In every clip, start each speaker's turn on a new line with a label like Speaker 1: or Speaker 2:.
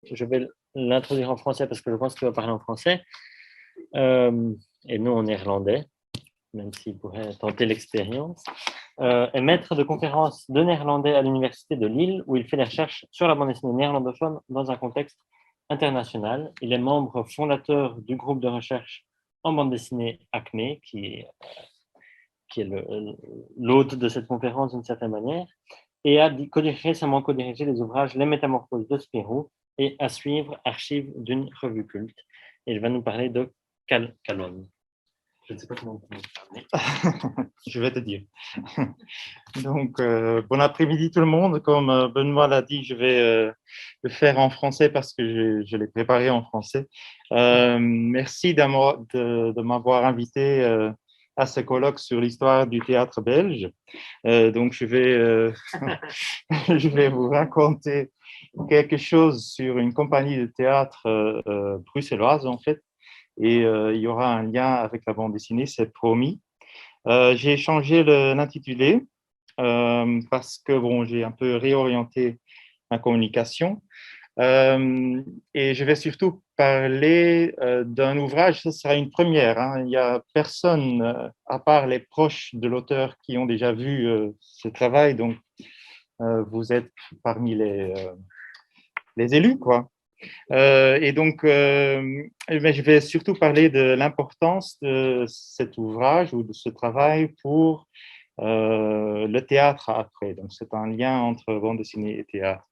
Speaker 1: Je vais l'introduire en français parce que je pense qu'il va parler en français. Euh, et nous en néerlandais, même s'il pourrait tenter l'expérience. Est maître de conférences de néerlandais à l'Université de Lille, où il fait des recherches sur la bande dessinée néerlandophone dans un contexte international. Il est membre fondateur du groupe de recherche en bande dessinée ACME, qui est l'hôte de cette conférence d'une certaine manière, et a récemment co-dirigé les ouvrages Les Métamorphoses de Spirou et À suivre, archives d'une revue culte. Et il va nous parler de Calonne. Je ne sais pas comment on peut parler.
Speaker 2: Je vais te dire. Donc, bon après-midi tout le monde. Comme Benoît l'a dit, je vais le faire en français parce que je l'ai préparé en français. Merci de m'avoir invité à ce colloque sur l'histoire du théâtre belge. Donc, je vais vous raconter quelque chose sur une compagnie de théâtre bruxelloise, en fait. Et il y aura un lien avec la bande dessinée, c'est promis. J'ai changé l'intitulé parce que bon, j'ai un peu réorienté ma communication. Et je vais surtout parler d'un ouvrage, ça sera une première. Hein. Il n'y a personne, à part les proches de l'auteur, qui ont déjà vu ce travail. Donc, vous êtes parmi les élus, quoi. Et donc, mais je vais surtout parler de l'importance de cet ouvrage ou de ce travail pour le théâtre après. Donc, c'est un lien entre bande dessinée et théâtre.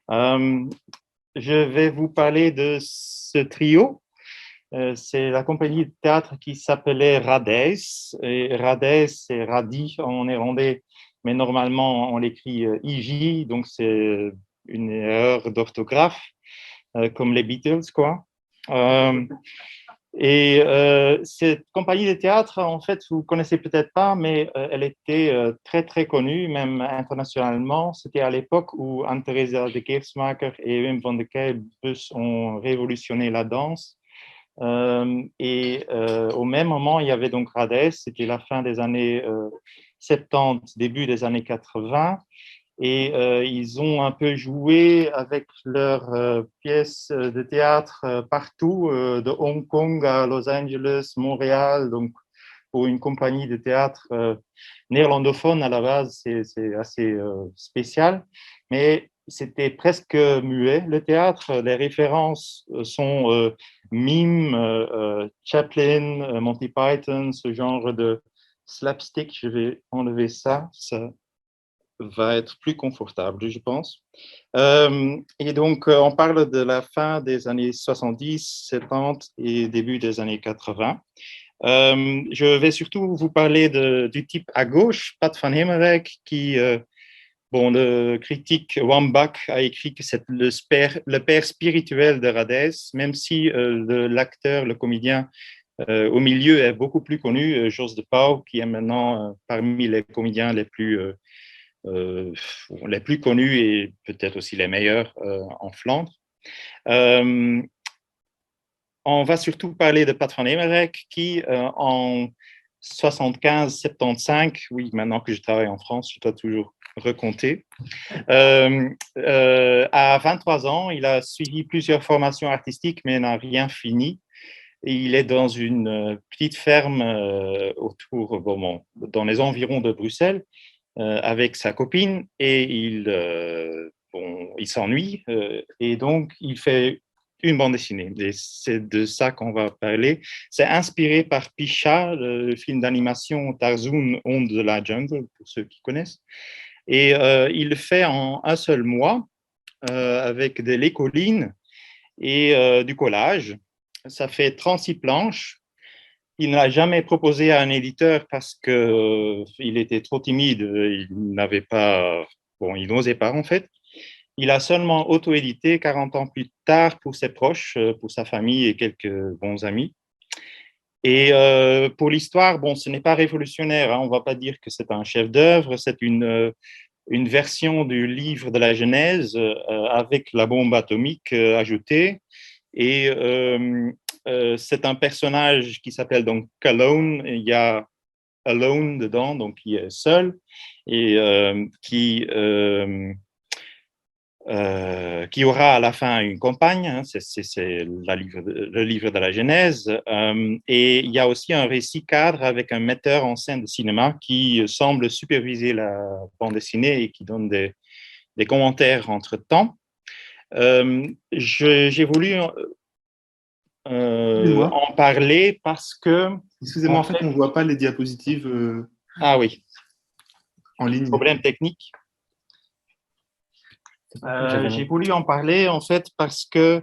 Speaker 2: Je vais vous parler de ce trio. C'est la compagnie de théâtre qui s'appelait Radez. Et Radez, c'est Radi en néerlandais, mais normalement, on l'écrit IJ, donc c'est une erreur d'orthographe, comme les Beatles, quoi. Cette compagnie de théâtre, en fait, vous ne connaissez peut-être pas, mais elle était très, très connue, même internationalement. C'était à l'époque où Anne-Theresa de Keersmaker et Wim van de Keijbus ont révolutionné la danse. Au même moment, il y avait donc Radès, c'était la fin des années 70, début des années 80. Et ils ont un peu joué avec leurs pièces de théâtre partout, de Hong Kong à Los Angeles, Montréal. Donc, pour une compagnie de théâtre néerlandophone, à la base, c'est assez spécial. Mais c'était presque muet, le théâtre. Les références sont Mime, Chaplin, Monty Python, ce genre de slapstick. Je vais enlever ça va être plus confortable, je pense. Et donc, on parle de la fin des années 70, 70 et début des années 80. Je vais surtout vous parler du type à gauche, Pat van Hemerwijk, qui, bon, le critique Wambach a écrit que c'est le père spirituel de Radès, même si l'acteur, le comédien au milieu est beaucoup plus connu, Jos de Pauw, qui est maintenant parmi les comédiens les plus connus et peut-être aussi les meilleurs en Flandre. On va surtout parler de Pat van Hemerwijk qui, en 75-75, oui, maintenant que je travaille en France, je dois toujours recompter, à 23 ans, il a suivi plusieurs formations artistiques, mais n'a rien fini. Et il est dans une petite ferme dans les environs de Bruxelles, avec sa copine et il s'ennuie et donc il fait une bande dessinée. Et c'est de ça qu'on va parler. C'est inspiré par Pisha, le film d'animation Tarzan, Onde de la jungle, pour ceux qui connaissent. Et il le fait en un seul mois avec les collines et du collage. Ça fait 36 planches. Il n'a jamais proposé à un éditeur parce qu'il était trop timide, il n'avait pas, bon, il n'osait pas en fait. Il a seulement auto-édité 40 ans plus tard pour ses proches, pour sa famille et quelques bons amis. Et pour l'histoire, bon, ce n'est pas révolutionnaire, hein, on ne va pas dire que c'est un chef-d'œuvre, c'est une version du livre de la Genèse avec la bombe atomique ajoutée. Et c'est un personnage qui s'appelle donc Calonne. Il y a alone dedans, donc qui est seul, et qui qui aura à la fin une compagne, hein, c'est le livre de la Genèse, et il y a aussi un récit cadre avec un metteur en scène de cinéma qui semble superviser la bande dessinée et qui donne des commentaires entre-temps. J'ai voulu
Speaker 3: Excusez-moi,
Speaker 2: en parler parce que,
Speaker 3: excusez-moi,
Speaker 2: en
Speaker 3: en fait,
Speaker 2: fait,
Speaker 3: on ne voit pas les diapositives
Speaker 2: ah oui,
Speaker 3: en ligne.
Speaker 2: problème technique. J'ai voulu en parler en fait parce que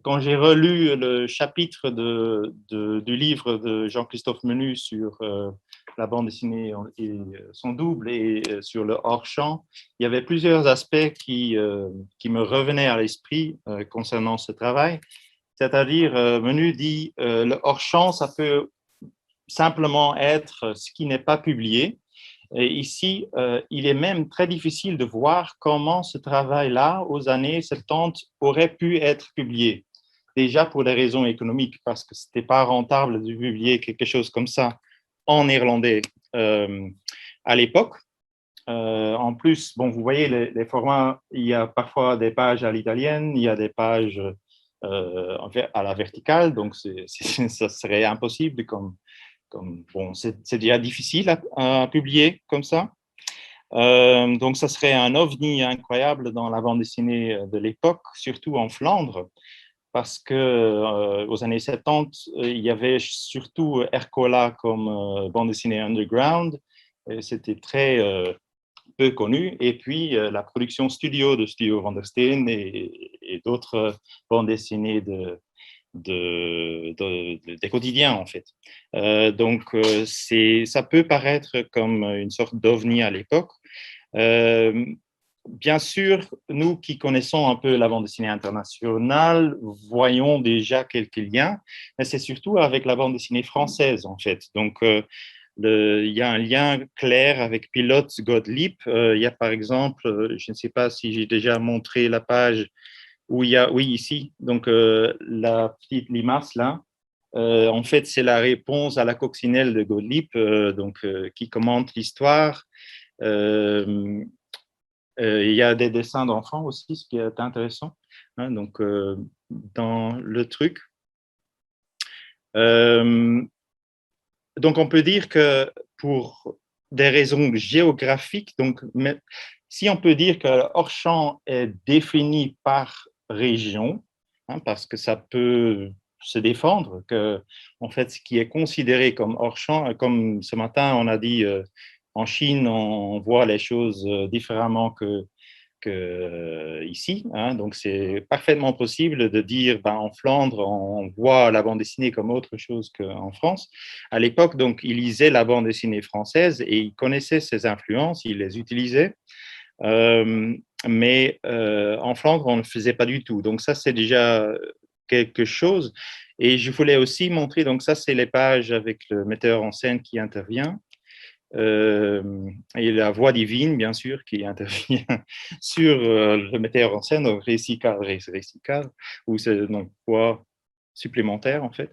Speaker 2: quand j'ai relu le chapitre du livre de Jean-Christophe Menu sur la bande dessinée et son double et sur le hors-champ, il y avait plusieurs aspects qui me revenaient à l'esprit concernant ce travail. C'est-à-dire, Menu dit le hors-champ, ça peut simplement être ce qui n'est pas publié. Et ici, il est même très difficile de voir comment ce travail-là, aux années 70, aurait pu être publié. Déjà pour des raisons économiques, parce que ce n'était pas rentable de publier quelque chose comme ça en néerlandais à l'époque. En plus, bon, vous voyez les formats, il y a parfois des pages à l'italienne, il y a des pages à la verticale, donc ça serait impossible bon, c'est déjà difficile à publier comme ça. Donc, ça serait un ovni incroyable dans la bande dessinée de l'époque, surtout en Flandre, parce que aux années 70, il y avait surtout Ercola comme bande dessinée underground. C'était très peu connu. Et puis, la production studio de Studio Van der Steen et d'autres bandes dessinées des quotidiens, en fait. Donc, ça peut paraître comme une sorte d'ovni à l'époque. Bien sûr, nous qui connaissons un peu la bande dessinée internationale, voyons déjà quelques liens, mais c'est surtout avec la bande dessinée française, en fait. Donc, il y a un lien clair avec Pilote Gottlieb. Il y a par exemple, je ne sais pas si j'ai déjà montré la page où il y a, oui, ici, donc la petite limace là, en fait, c'est la réponse à la coccinelle de Gottlieb, qui commente l'histoire. Il y a des dessins d'enfants aussi, ce qui est intéressant, hein, donc, dans le truc. Donc, on peut dire que pour des raisons géographiques, donc, si on peut dire que hors-champ est défini par région, hein, parce que ça peut se défendre, que en fait, ce qui est considéré comme hors-champ, comme ce matin, on a dit en Chine, on voit les choses différemment que ici, hein. Donc, c'est parfaitement possible de dire, ben, en Flandre, on voit la bande dessinée comme autre chose qu'en France. À l'époque, donc, il lisait la bande dessinée française et il connaissait ses influences, il les utilisait. Mais en Flandre, on ne le faisait pas du tout. Donc, ça, c'est déjà quelque chose. Et je voulais aussi montrer, donc ça, c'est les pages avec le metteur en scène qui intervient. Et la voix divine, bien sûr, qui intervient sur le metteur en scène, donc récit cadre, ou c'est donc voix supplémentaire, en fait.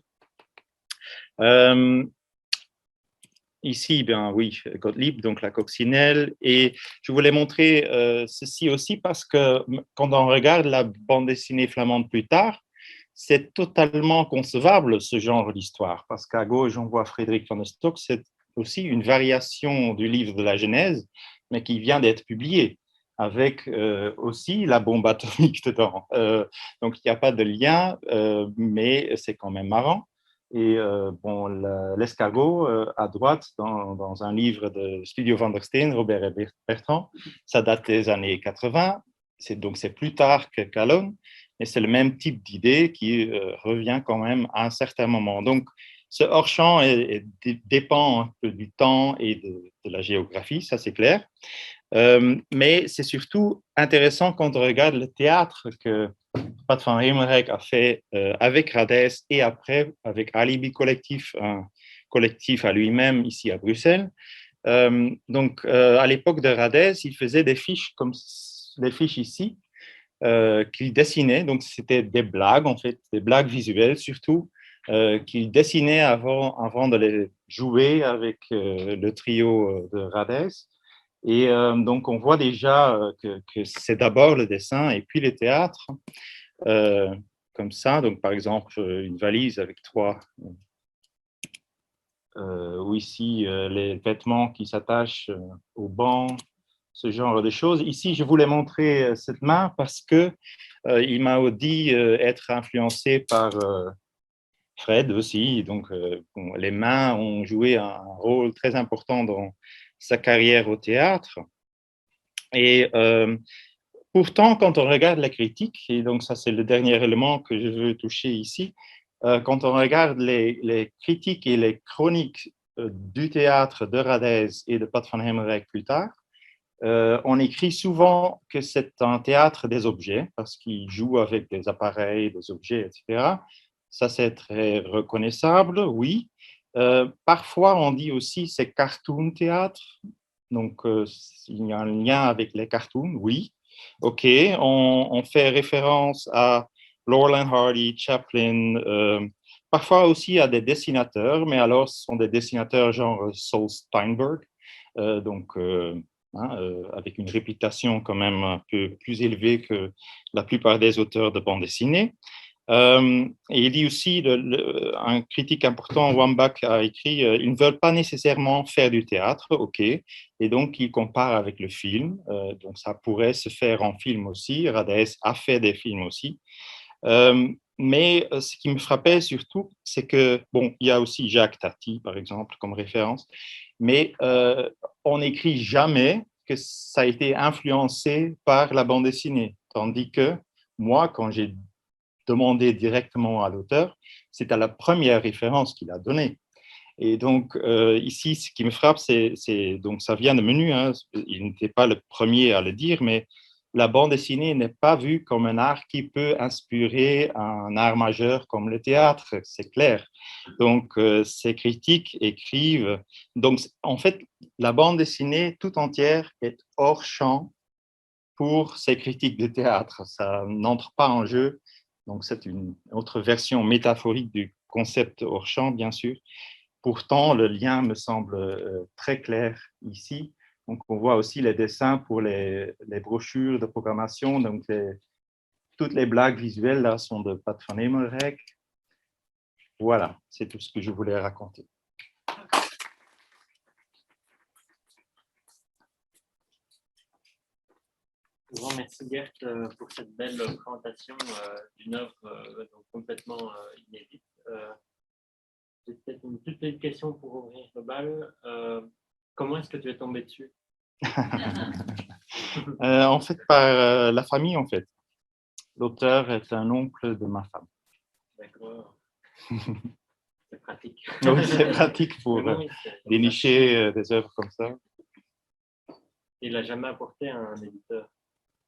Speaker 2: Ici, bien oui, Gottlieb, donc la coccinelle. Et je voulais montrer ceci aussi parce que quand on regarde la bande dessinée flamande plus tard, c'est totalement concevable ce genre d'histoire. Parce qu'à gauche, on voit Frédéric van der Stok, c'est aussi une variation du livre de la Genèse, mais qui vient d'être publiée, avec aussi la bombe atomique dedans. Donc, il n'y a pas de lien, mais c'est quand même marrant. Et bon, l'escargot à droite, dans un livre de Studio Van der Steen, Robert et Bertrand, ça date des années 80, donc c'est plus tard que Calonne, mais c'est le même type d'idée qui revient quand même à un certain moment. Donc, ce hors-champ dépend un peu du temps et de la géographie, ça c'est clair. Mais c'est surtout intéressant quand on regarde le théâtre que Pat van Hemelrijk a fait avec Radès et après avec Alibi Collectif, un collectif à lui-même ici à Bruxelles. Donc, à l'époque de Radès, il faisait des fiches comme les fiches ici, qu'il dessinait. Donc, c'était des blagues, en fait, des blagues visuelles surtout, qu'il dessinait avant de les jouer avec le trio de Radès. Et donc, on voit déjà que c'est d'abord le dessin et puis le théâtre, comme ça. Donc, par exemple, une valise avec trois, ou ici, les vêtements qui s'attachent au banc, ce genre de choses. Ici, je voulais montrer cette main parce que il m'a dit être influencé par Fred aussi. Donc, bon, les mains ont joué un rôle très important dans sa carrière au théâtre. Et pourtant, quand on regarde la critique, et donc ça c'est le dernier élément que je veux toucher ici, quand on regarde les critiques et les chroniques du théâtre de Radez et de Pat van Hemelrijk plus tard, on écrit souvent que c'est un théâtre des objets, parce qu'il joue avec des appareils, des objets, etc. Ça, c'est très reconnaissable, oui. Parfois, on dit aussi c'est cartoon théâtre, donc il y a un lien avec les cartoons, oui. OK, on fait référence à Laurel and Hardy, Chaplin, parfois aussi à des dessinateurs, mais alors ce sont des dessinateurs genre Saul Steinberg, donc avec une réputation quand même un peu plus élevée que la plupart des auteurs de bande dessinée. Et il dit aussi, un critique important, Wambach, a écrit ils ne veulent pas nécessairement faire du théâtre, ok, et donc il compare avec le film, donc ça pourrait se faire en film aussi, Radaes a fait des films aussi. Mais ce qui me frappait surtout, c'est que, bon, il y a aussi Jacques Tati, par exemple, comme référence, mais on n'écrit jamais que ça a été influencé par la bande dessinée, tandis que moi, quand j'ai demandé directement à l'auteur, c'est à la première référence qu'il a donnée. Et donc, ici, ce qui me frappe, donc ça vient de Menu, hein, il n'était pas le premier à le dire, mais la bande dessinée n'est pas vue comme un art qui peut inspirer un art majeur comme le théâtre, c'est clair. Donc, ces critiques écrivent. Donc, en fait, la bande dessinée tout entière est hors champ pour ces critiques de théâtre. Ça n'entre pas en jeu. Donc, c'est une autre version métaphorique du concept hors champ, bien sûr. Pourtant, le lien me semble très clair ici. Donc, on voit aussi les dessins pour les brochures de programmation. Donc, toutes les blagues visuelles là sont de Pat van Hemelrijk. Voilà, c'est tout ce que je voulais raconter.
Speaker 1: Grand merci Gert pour cette belle présentation d'une œuvre donc complètement inédite. J'ai peut-être une toute petite question pour ouvrir le bal. Comment est-ce que tu es tombé dessus?
Speaker 2: En fait, par la famille, en fait. L'auteur est un oncle de ma femme.
Speaker 1: D'accord. C'est pratique.
Speaker 2: Oui, c'est pratique pour
Speaker 1: oui,
Speaker 2: dénicher des œuvres comme ça.
Speaker 1: Il n'a jamais apporté un éditeur?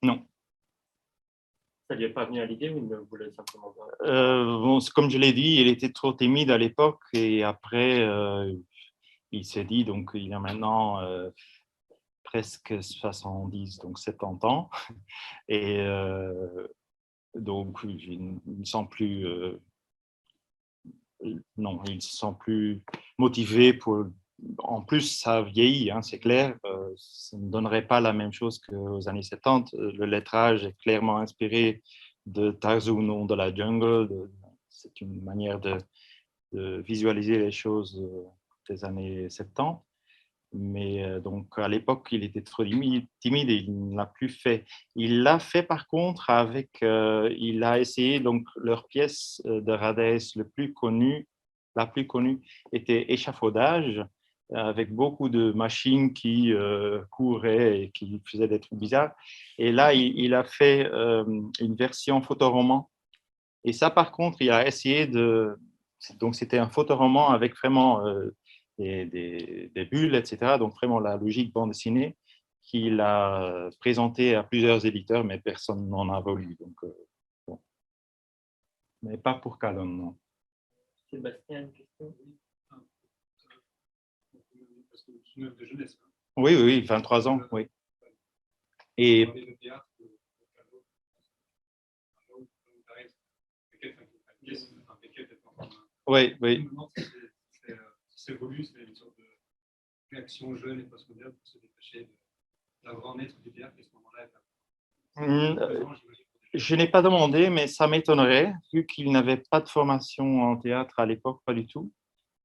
Speaker 2: Non.
Speaker 1: Ça lui est pas venu à l'idée ou il ne voulait simplement pas?
Speaker 2: Bon, comme je l'ai dit, il était trop timide à l'époque et après, il s'est dit, donc il a maintenant presque 70, donc 70 ans. Et donc, il ne sent plus, non, il se sent plus motivé pour. En plus, ça vieillit, hein, c'est clair. Ça ne donnerait pas la même chose qu'aux années 70. Le lettrage est clairement inspiré de Tarzan ou de la jungle. C'est une manière de visualiser les choses des années 70. Mais donc, à l'époque, il était trop timide et il ne l'a plus fait. Il l'a fait par contre avec, il a essayé, donc leur pièce de Rades la plus connue était Échafaudage, avec beaucoup de machines qui couraient et qui faisaient des trucs bizarres. Et là, il a fait une version photoroman. Et ça, par contre, il a essayé de. Donc, c'était un photoroman avec vraiment des bulles, etc. Donc, vraiment la logique bande dessinée qu'il a présenté à plusieurs éditeurs, mais personne n'en a voulu. Donc, bon. Mais pas pour Calonne, non.
Speaker 1: Sébastien, une question?
Speaker 4: C'est une œuvre de jeunesse.
Speaker 2: Oui, oui, 23 ans, oui. Et oui, oui.
Speaker 4: C'est voulu, c'est une sorte de réaction jeune et postmoderne pour se détacher Un grand maître du théâtre, à ce moment-là,
Speaker 2: Je n'ai pas demandé, mais ça m'étonnerait, vu qu'il n'avait pas de formation en théâtre à l'époque, pas du tout.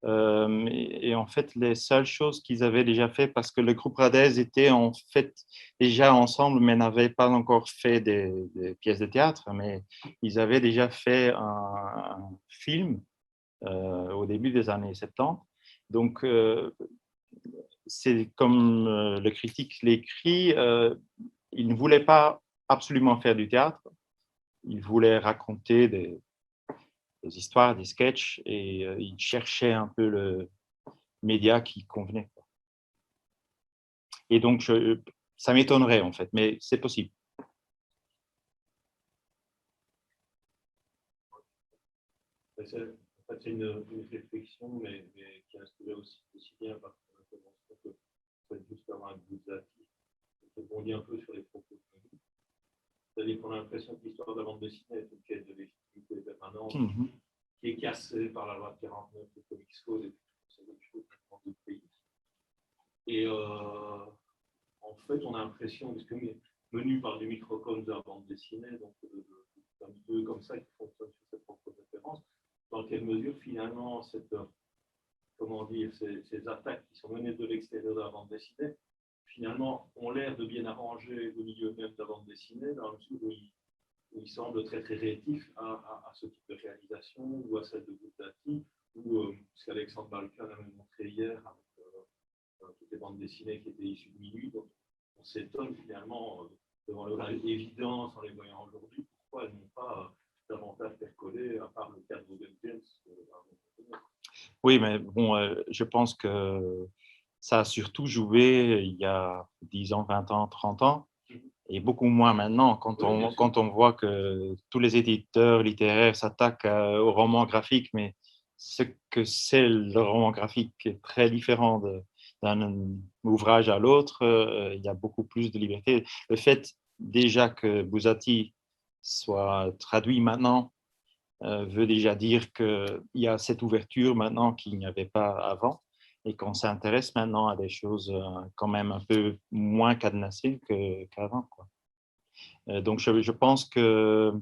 Speaker 2: Et en fait, les seules choses qu'ils avaient déjà fait, parce que le groupe Radez était en fait déjà ensemble, mais n'avait pas encore fait des pièces de théâtre, mais ils avaient déjà fait un film au début des années 70. Donc, c'est comme le critique l'écrit, il ne voulait pas absolument faire du théâtre, il voulait raconter des histoires, des sketchs, et il cherchait un peu le média qui convenait. Et donc, ça m'étonnerait en fait, mais c'est possible.
Speaker 5: En fait, c'est une réflexion, mais qui inspirait aussi bien par l'intervention que justement avec Bouzati, qui rebondit un peu sur les propos. C'est-à-dire qu'on a l'impression que l'histoire de la bande dessinée est une quête de légitimité permanente qui est cassée par la loi de 49 de Comics Code et c'est quelque chose dans d'autres pays. Et en fait, on a l'impression, parce que Menu par du microcosme de la bande dessinée, donc un peu comme ça qui fonctionne sur ses propres références, dans quelle mesure finalement ces attaques qui sont menées de l'extérieur de la bande dessinée, finalement ont l'air de bien arranger le milieu même de la bande dessinée, dans le sens où il semble très très réactif à ce type de réalisation ou à celle de Bouzati, ou ce qu'Alexandre Balkan a même montré hier avec toutes les bandes dessinées qui étaient issues de Minuit. Donc, on s'étonne finalement devant leur évidence en les voyant aujourd'hui, pourquoi elles n'ont pas davantage percolé à part le cas de Logan James.
Speaker 2: Oui, mais bon, je pense que ça a surtout joué il y a 10 ans, 20 ans, 30 ans, et beaucoup moins maintenant, quand on voit que tous les éditeurs littéraires s'attaquent au roman graphique, mais ce que c'est le roman graphique est très différent d'un ouvrage à l'autre, il y a beaucoup plus de liberté. Le fait déjà que Bouzati soit traduit maintenant veut déjà dire qu'il y a cette ouverture maintenant qu'il n'y avait pas avant et qu'on s'intéresse maintenant à des choses quand même un peu moins cadenassées qu'avant. Donc, je pense que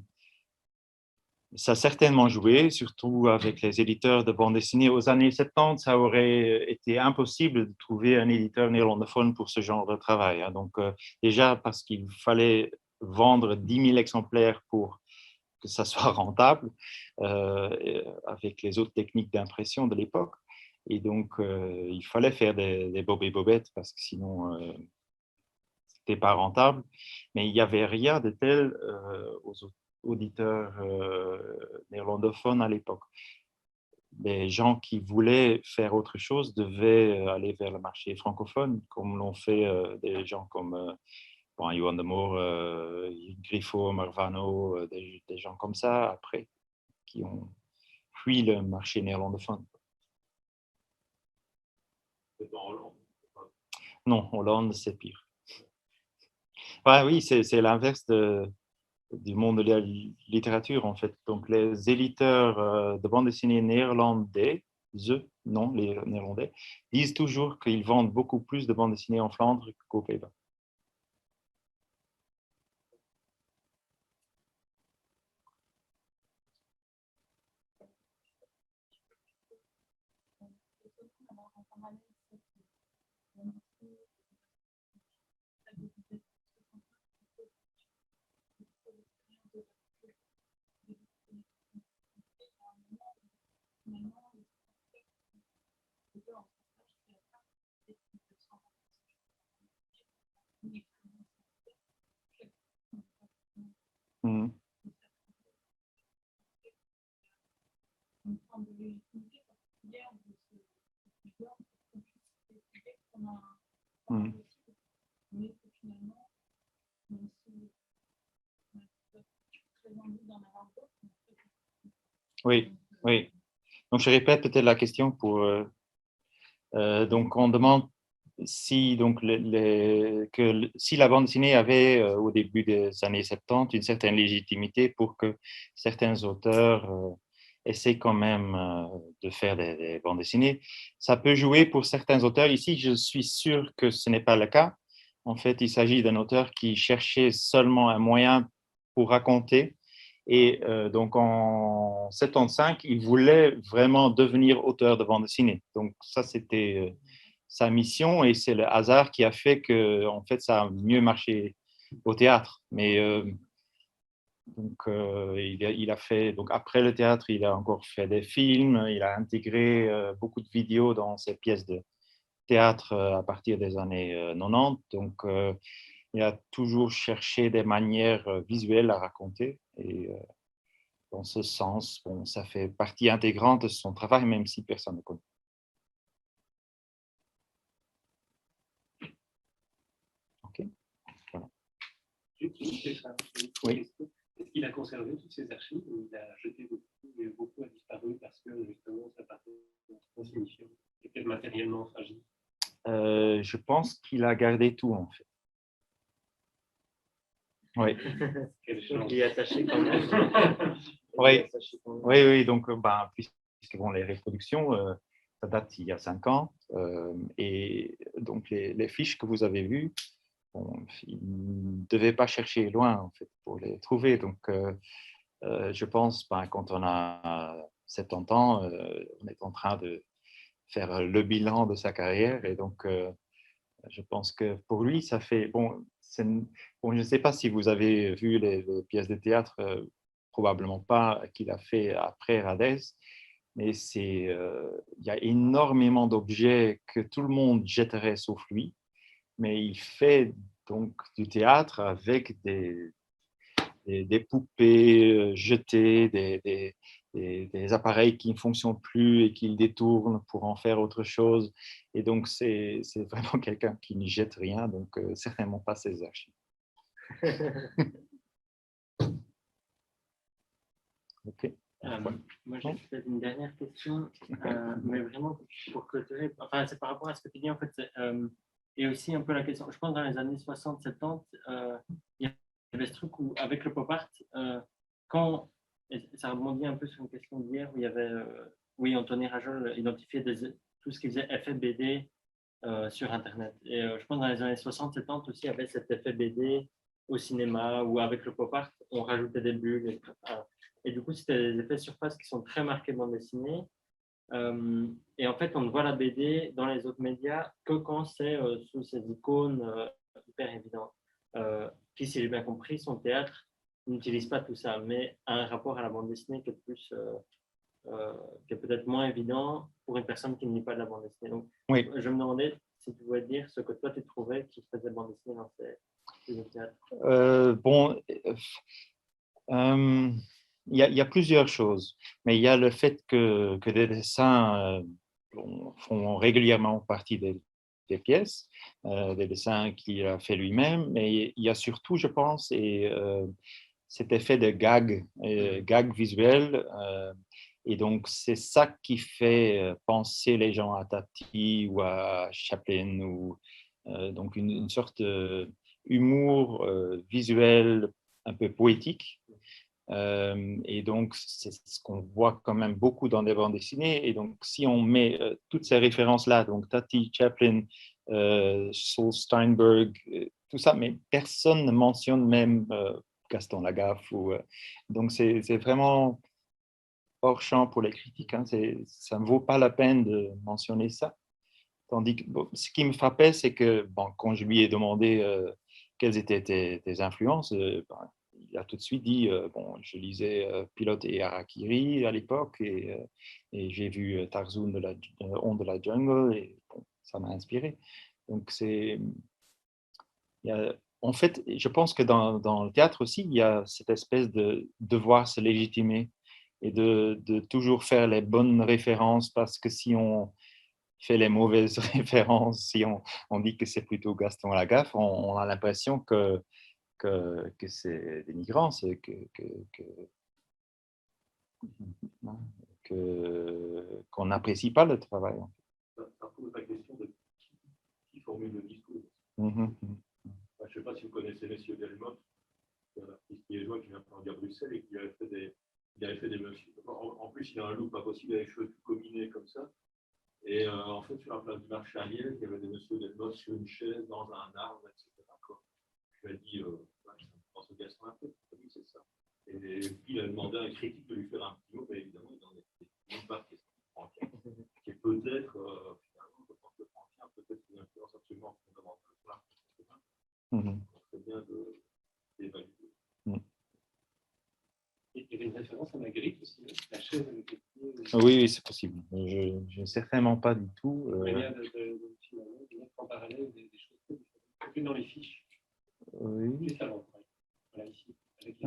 Speaker 2: ça a certainement joué, surtout avec les éditeurs de bande dessinée. Aux années 70, ça aurait été impossible de trouver un éditeur néerlandophone pour ce genre de travail. Donc, déjà parce qu'il fallait vendre 10 000 exemplaires pour que ça soit rentable, avec les autres techniques d'impression de l'époque. Et donc, il fallait faire des bobs et bobettes parce que sinon, ce n'était pas rentable. Mais il n'y avait rien de tel aux auditeurs néerlandophones à l'époque. Les gens qui voulaient faire autre chose devaient aller vers le marché francophone, comme l'ont fait des gens comme Johan de Moor, Griffo, Marvano, des gens comme ça après, qui ont fui le marché néerlandophone.
Speaker 5: C'est en Hollande.
Speaker 2: Non, Hollande, c'est pire. Ouais, oui, c'est l'inverse du monde de la littérature, en fait. Donc, les éditeurs de bande dessinée néerlandais, non, les néerlandais, disent toujours qu'ils vendent beaucoup plus de bandes dessinées en Flandre qu'aux Pays-Bas. Mmh. Mmh. Oui, oui. Donc, je répète peut-être la question pour... donc, on demande si, donc, si la bande dessinée avait, au début des années 70, une certaine légitimité pour que certains auteurs essaient quand même de faire des bandes dessinées. Ça peut jouer pour certains auteurs. Ici, je suis sûr que ce n'est pas le cas. En fait, il s'agit d'un auteur qui cherchait seulement un moyen pour raconter. Et donc, en 75, il voulait vraiment devenir auteur de bande dessinée. Donc, ça, c'était sa mission. Et c'est le hasard qui a fait que, en fait, ça a mieux marché au théâtre. Mais donc, il a fait, donc, après le théâtre, il a encore fait des films. Il a intégré beaucoup de vidéos dans ses pièces de théâtre à partir des années 90. Donc, il a toujours cherché des manières visuelles à raconter. Et dans ce sens, bon, ça fait partie intégrante de son travail, même si personne ne connaît. OK. Voilà. Oui.
Speaker 5: Est-ce qu'il a conservé toutes ces archives ou il a jeté beaucoup et beaucoup a disparu parce que justement ça paraît insignifiant et peut-être matériellement fragile?
Speaker 2: Je pense qu'il a gardé tout, en fait. Oui.
Speaker 1: Donc, il est attaché quand même.
Speaker 2: Oui, oui, oui. Donc, puisque bon, les reproductions, ça date il y a 5 ans. Et donc, les fiches que vous avez vues, bon, il ne devait pas chercher loin, en fait, pour les trouver. Donc, je pense, quand on a 70 ans, on est en train de faire le bilan de sa carrière. Et donc, je pense que pour lui, ça fait… Bon, bon, je ne sais pas si vous avez vu les pièces de théâtre, probablement pas, qu'il a fait après Radès, mais il y a énormément d'objets que tout le monde jetterait sauf lui, mais il fait donc du théâtre avec des poupées jetées, des appareils qui ne fonctionnent plus et qu'il détourne pour en faire autre chose. Et donc, c'est vraiment quelqu'un qui ne jette rien, donc certainement pas ses archives. OK.
Speaker 1: Moi, j'ai peut-être une dernière question, mais vraiment pour clôturer. Enfin, c'est par rapport à ce que tu dis, en fait. Et aussi un peu la question, je pense dans les années 60-70, il y avait ce truc où, avec le pop art, quand, et ça rebondit un peu sur une question d'hier, où il y avait, oui, Anthony Rajol identifiait tout ce qui faisait effet BD sur Internet. Et je pense dans les années 60-70 aussi, il y avait cet effet BD au cinéma, où avec le pop art, on rajoutait des bulles. Et du coup, c'était des effets surface qui sont très marqués bande dessinée. Et en fait, on ne voit la BD dans les autres médias que quand c'est sous ces icônes hyper évidentes. Qui, si j'ai bien compris, son théâtre n'utilise pas tout ça, mais a un rapport à la bande dessinée qui est plus, qui est peut-être moins évident pour une personne qui ne lit pas de la bande dessinée. Donc,
Speaker 2: oui.
Speaker 1: Je me demandais si tu pouvais dire ce que toi tu trouvais qui faisait bande dessinée dans ces théâtres.
Speaker 2: Bon, il y a plusieurs choses, mais il y a le fait que des dessins font régulièrement partie des pièces, des dessins qu'il a fait lui-même, mais il y a surtout, je pense, cet effet de gag visuel. Et donc, c'est ça qui fait penser les gens à Tati ou à Chaplin, ou donc une sorte d'humour visuel un peu poétique. Et donc, c'est ce qu'on voit quand même beaucoup dans des bandes dessinées. Et donc, si on met toutes ces références-là, donc Tati, Chaplin, Saul Steinberg, tout ça, mais personne ne mentionne même Gaston Lagaffe. Donc, c'est vraiment hors champ pour les critiques. Hein. Ça ne vaut pas la peine de mentionner ça. Tandis que ce qui me frappait, c'est que quand je lui ai demandé quelles étaient tes influences, il a tout de suite dit je lisais Pilote et Harakiri à l'époque, et j'ai vu Tarzan de la Onde de la Jungle, et ça m'a inspiré. Donc, en fait, je pense que dans le théâtre aussi, il y a cette espèce de devoir se légitimer et de toujours faire les bonnes références, parce que si on fait les mauvaises références, si on dit que c'est plutôt Gaston Lagaffe, on a l'impression que c'est dénigrant, qu'on n'apprécie pas le travail.
Speaker 5: Ça pose la question de qui formule le discours.
Speaker 2: Mm-hmm.
Speaker 5: Je ne sais pas si vous connaissez Messieurs Delmotte, un artiste liégeois qui vient de Bruxelles et qui avait fait des messieurs. En plus, il a un look pas possible, avec les cheveux tout combinés comme ça. Et en fait, sur la place du marché à Liège, il y avait des Messieurs Delmotte sur une chaise, dans un arbre, etc. lui a dit, ouais, je pense au Gaston un peu, oui, c'est ça. Et puis il a demandé à un critique de lui faire un petit mot, mais évidemment, il n'en est pas question de Franquin, qui est peut-être, finalement, je pense que Franquin peut-être une influence absolument fondamentale sur l'art contemporain. C'est bien d'évaluer.
Speaker 4: Il y avait une référence à Magritte aussi, la chaise avec les pieds.
Speaker 2: Oui, c'est possible. Je ne certainement pas du tout.
Speaker 4: Une manière de mettre en parallèle des choses plus dans les fiches.
Speaker 2: Oui.
Speaker 4: Juste avant. Voilà, ici, avec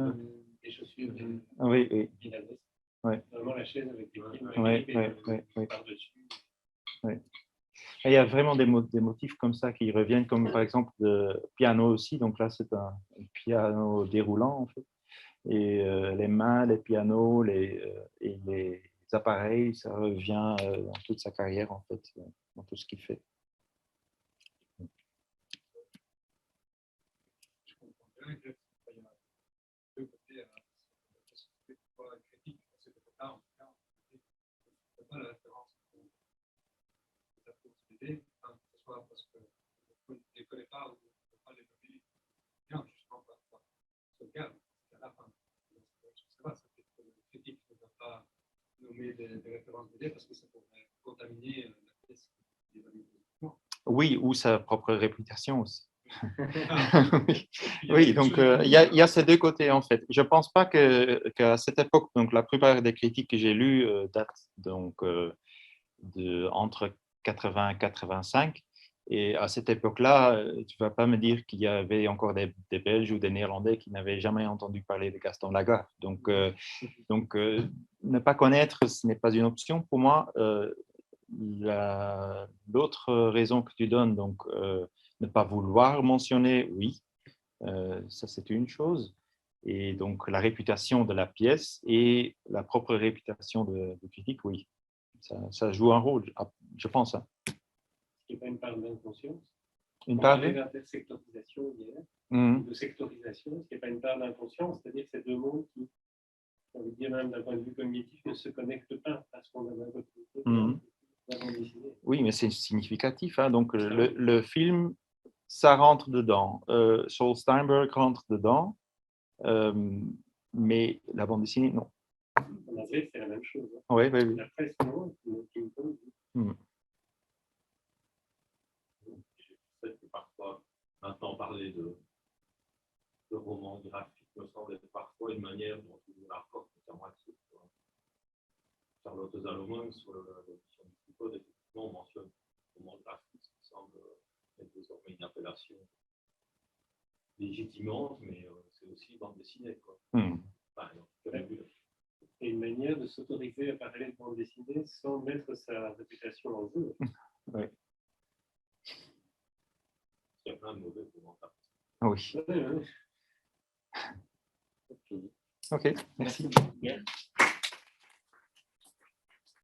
Speaker 4: les chaussures
Speaker 2: Oui, oui.
Speaker 4: et la veste.
Speaker 2: Ouais.
Speaker 4: Vraiment la chaise avec les pieds par-dessus.
Speaker 2: Oui. Et il y a vraiment des motifs comme ça qui reviennent, comme par exemple le piano aussi. Donc là, c'est un piano déroulant, en fait. Et les mains, les pianos et les appareils, ça revient dans toute sa carrière, en fait, dans tout ce qu'il fait.
Speaker 4: Je comprends bien qu'il y a deux côtés à la critique. Parce que là, en tout cas, c'est pas la référence que ça peut utiliser, que ce soit parce que vous ne les connaissez pas ou vous ne pouvez pas les nommer bien, justement, par sauvegarde. À la fin, je ne sais pas, ça fait que le critique ne va pas nommer des références BD parce que ça pourrait contaminer la pièce qui évalue positivement.
Speaker 2: Oui, ou sa propre réputation aussi. Oui, donc il y a ces deux côtés en fait. Je ne pense pas qu'à cette époque, donc la plupart des critiques que j'ai lues datent donc entre 80 et 85. Et à cette époque-là, tu ne vas pas me dire qu'il y avait encore des Belges ou des Néerlandais qui n'avaient jamais entendu parler de Gaston Lagaffe. Donc ne pas connaître, ce n'est pas une option pour moi. L'autre raison que tu donnes, donc ne pas vouloir mentionner, oui, ça c'est une chose. Et donc la réputation de la pièce et la propre réputation de critique, oui, ça joue un rôle, je pense. Hein.
Speaker 4: Il n'y a pas une part d'inconscience.
Speaker 2: Une part
Speaker 4: d'intersectorisation hier, de sectorisation, est-ce qu'il n'y a pas une part d'inconscience, c'est-à-dire que ces deux mondes qui, on veut dire même d'un point de vue cognitif, ne se connectent pas à ce qu'on a d'un côté.
Speaker 2: Oui, mais c'est significatif. Hein. Donc, le film, ça rentre dedans. Saul Steinberg rentre dedans, mais la bande dessinée, non.
Speaker 4: En anglais, c'est la même chose. Hein.
Speaker 2: Oui, oui, oui.
Speaker 4: La presse, non.
Speaker 5: Peut-être que parfois, maintenant, parler de romans graphiques me semble être parfois une manière dont on la porte à moitié. Charlotte Salomon, sur l'édition du Tripod, effectivement, on mentionne le roman graphique, qui semble être désormais une appellation légitimante, mais c'est aussi bande dessinée. Quoi. Enfin,
Speaker 4: c'est une manière de s'autoriser à parler de bande dessinée sans mettre sa réputation en jeu.
Speaker 2: Oui.
Speaker 5: Il y a plein de mauvais commentaires.
Speaker 2: Oui.
Speaker 4: Oui.
Speaker 2: Ok, merci.